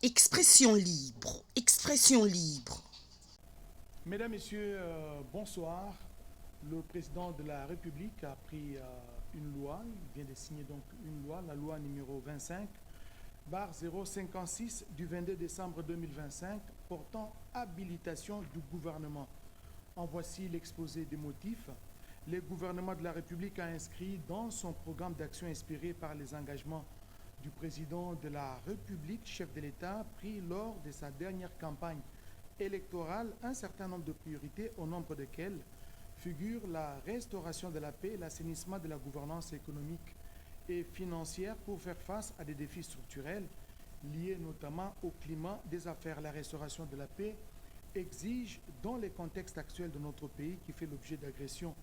Expression libre, expression libre. Mesdames, Messieurs, bonsoir. Le président de la République a pris une loi, il vient de signer donc une loi, la loi numéro 25, barre 056 du 22 décembre 2025 portant habilitation du gouvernement. En voici l'exposé des motifs. Le gouvernement de la République a inscrit dans son programme d'action inspiré par les engagements du président de la République, chef de l'État, pris lors de sa dernière campagne électorale, un certain nombre de priorités, au nombre desquelles figurent la restauration de la paix, l'assainissement de la gouvernance économique et financière pour faire face à des défis structurels liés notamment au climat des affaires. La restauration de la paix exige, dans le contexte actuel de notre pays qui fait l'objet d'agressions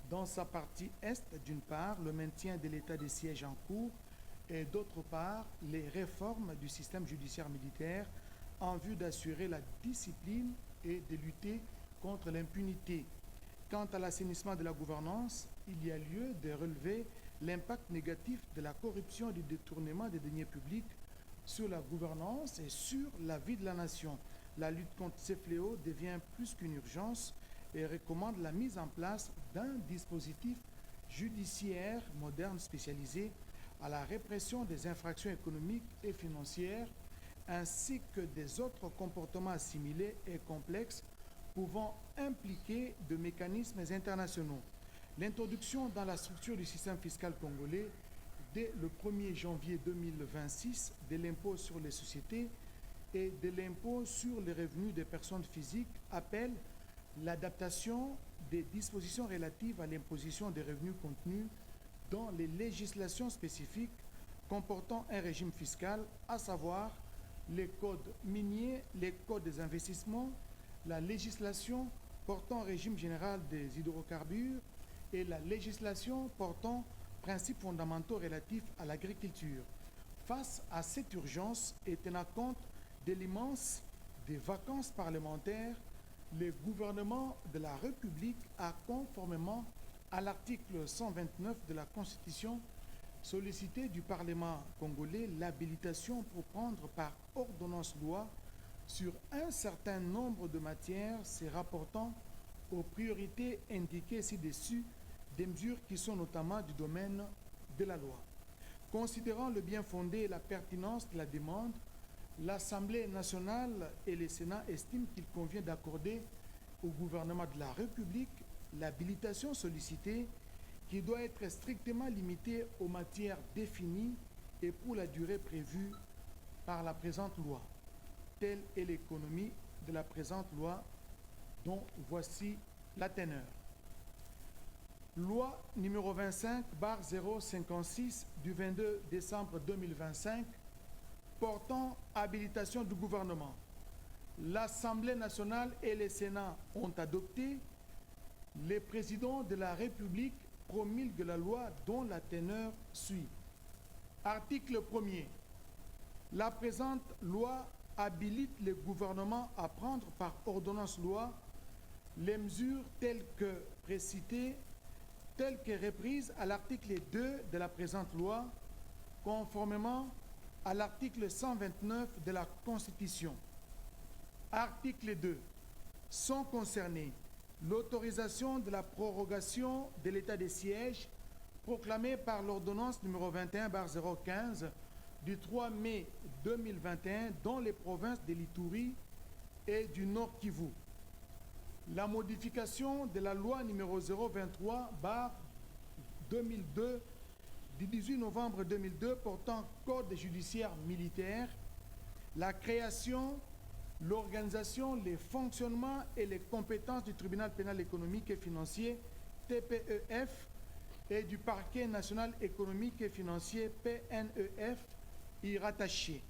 dans sa partie est, d'une part, le maintien de l'état des sièges en cours et d'autre part, les réformes du système judiciaire militaire en vue d'assurer la discipline et de lutter contre l'impunité. Quant à l'assainissement de la gouvernance, il y a lieu de relever l'impact négatif de la corruption et du détournement des deniers publics sur la gouvernance et sur la vie de la nation. La lutte contre ces fléaux devient plus qu'une urgence et recommande la mise en place d'un dispositif judiciaire moderne spécialisé à la répression des infractions économiques et financières ainsi que des autres comportements assimilés et complexes pouvant impliquer de mécanismes internationaux. L'introduction dans la structure du système fiscal congolais dès le 1er janvier 2026 de l'impôt sur les sociétés et de l'impôt sur les revenus des personnes physiques appelle l'adaptation des dispositions relatives à l'imposition des revenus contenus dans les législations spécifiques comportant un régime fiscal, à savoir les codes miniers, les codes des investissements, la législation portant régime général des hydrocarbures et la législation portant principes fondamentaux relatifs à l'agriculture. Face à cette urgence et tenant compte de l'immense des vacances parlementaires, le gouvernement de la République a, conformément à l'article 129 de la Constitution, sollicité du Parlement congolais l'habilitation pour prendre par ordonnance loi sur un certain nombre de matières se rapportant aux priorités indiquées ci-dessus, des mesures qui sont notamment du domaine de la loi. Considérant le bien fondé et la pertinence de la demande, l'Assemblée nationale et le Sénat estiment qu'il convient d'accorder au gouvernement de la République l'habilitation sollicitée qui doit être strictement limitée aux matières définies et pour la durée prévue par la présente loi. Telle est l'économie de la présente loi dont voici la teneur. Loi numéro 25, barre 056 du 22 décembre 2025 portant habilitation du gouvernement. L'Assemblée nationale et le Sénat ont adopté. Les présidents de la République promulguent la loi dont la teneur suit. Article 1er. La présente loi habilite le gouvernement à prendre par ordonnance loi les mesures telles que précitées, telles que reprises à l'article 2 de la présente loi, conformément à l'article 129 de la Constitution. Article 2. Sont concernés l'autorisation de la prorogation de l'état des sièges proclamée par l'ordonnance numéro 21/015 du 3 mai 2021 dans les provinces de l'Ituri et du Nord Kivu. La modification de la loi numéro 023/2002 du 18 novembre 2002 portant code judiciaire militaire, la création, l'organisation, les fonctionnements et les compétences du tribunal pénal économique et financier TPEF et du parquet national économique et financier PNEF y rattaché.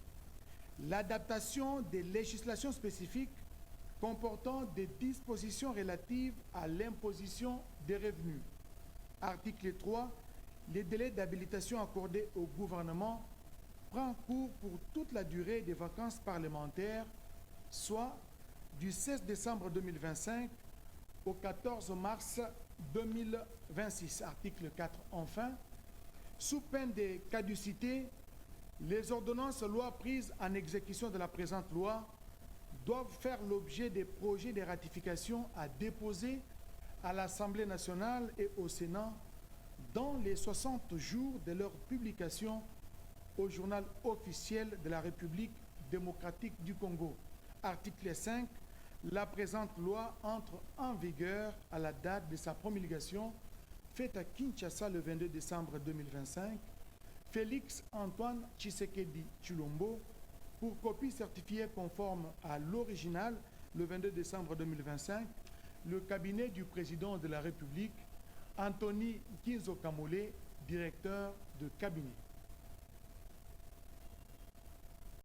L'adaptation des législations spécifiques comportant des dispositions relatives à l'imposition des revenus. Article 3. Les délais d'habilitation accordés au gouvernement prend cours pour toute la durée des vacances parlementaires, soit du 16 décembre 2025 au 14 mars 2026. Article 4. Enfin, sous peine de caducité, Les ordonnances lois prises en exécution de la présente loi doivent faire l'objet des projets de ratification à déposer à l'Assemblée nationale et au Sénat dans les 60 jours de leur publication au journal officiel de la République démocratique du Congo. Article 5. La présente loi entre en vigueur à la date de sa promulgation, faite à Kinshasa le 22 décembre 2025. Félix Antoine Tshisekedi Tshilombo, pour copie certifiée conforme à l'original le 22 décembre 2025, le cabinet du président de la République, Anthony Kinzo Kamole, directeur de cabinet.